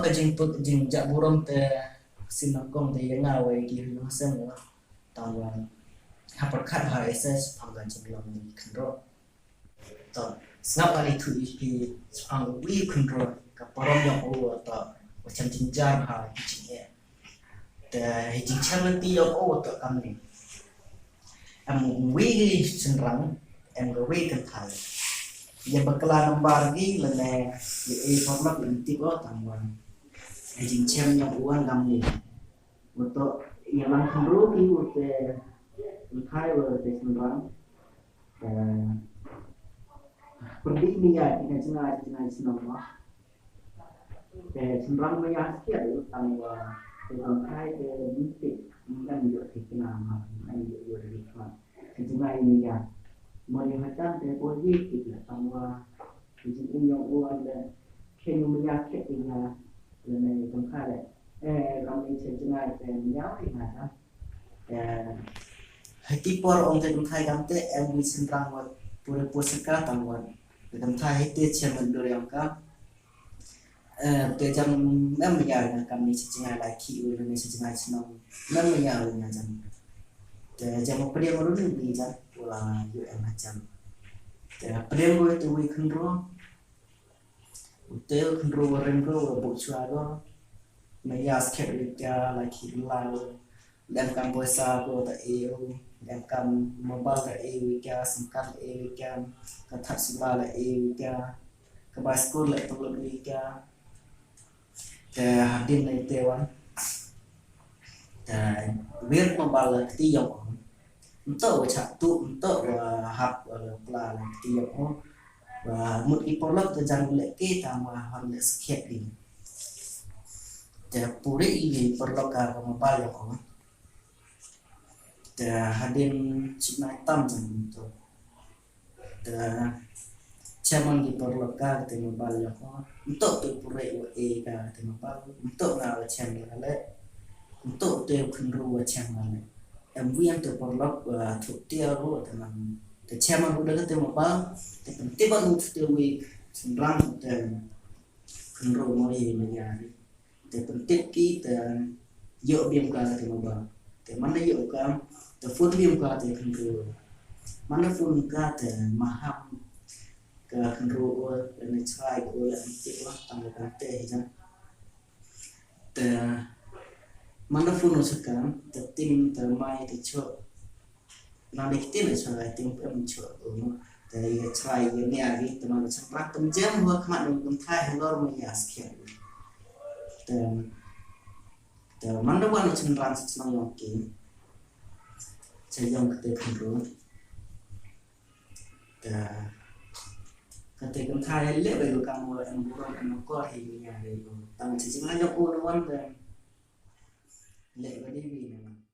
cái dinh dạ bù rong te xin nó công te yang ngawai ki nó xem nữa tao là hấp bật khát hải sẽ phòng gần trong lòng mình control tao snap ani thu ki phòng we control cái parom yang over tao macam jinjar hải ki te hijing channel ti yang over tao kami em we senrang em go we kan thai yang berkelan nomor lagi lene di format inti ko tangwan hijing channel yang uang kami untuk yang langsung rugi untuk khai vào để sinh đoán pergi niat dengan jenai senang mah để sinh đoán mới ăn kia được tăng để làm khai để mintik mình dựa thì cái nào mà mình dựa được mà jenai niat mau yang macam để bôi thì là tăng thì chính yang uang để khi mình ăn kia thì là này làm khai đấy làm mình sẽ jenai để nháo thì là sao Tipor ông thầy thai cảm thấy em bị sinh răng và pura pusaka tangwan để thai hết tiết chân mình đưa em cả để chăm em bây giờ là kami sẽ ngay lại khi udah nih sẽ ngay senang em bây giờ là chăm để chăm một cái điều mới đi chăm là yêu em chăm để cái điều itu we control hotel control rental bộ chua đó mấy nhà sẽ được lại khi là đem cam puasa ko ta eu đem cam mobile ta eu kya simkan eu kya ka that sula la eu kya ka baskul la to lu kya te hadin nei tewan te wir mobile la ti yong untuk cha tu untuk hap pla la ti yong và một cái product từ dàn lệ kê ta mà hoàn lệ skip đi te puri ini product ka mobile yong hadin sunai tam macam tu. Cuman diperlukan ke mobile yang untuk tu pure UA ke mobile untuk ngau channel le untuk tu kunru channel MV yang tu perlu tu dia ru teman te channel ru dah tu mobile te penting banget tu we senrang te kunru moi media te penting kita yo biam ka te mobile te mana yo ka te phun biam ka te kunru mana phun ka te maham ke kunru dan try ko yang tip lah tangga kate ya te mana phun sekarang te tim te mai te cho na de tim cho lại tim em cho te try ni ari te mana sempat tem jam ho kmat dum thai helor me ya skia te mana wan cenderang senang yoki yang kita kontrol, ketika kita lihat baru kamu yang buruk yang kau ini ada itu, tapi sebenarnya orang orang lihat berdiri memang.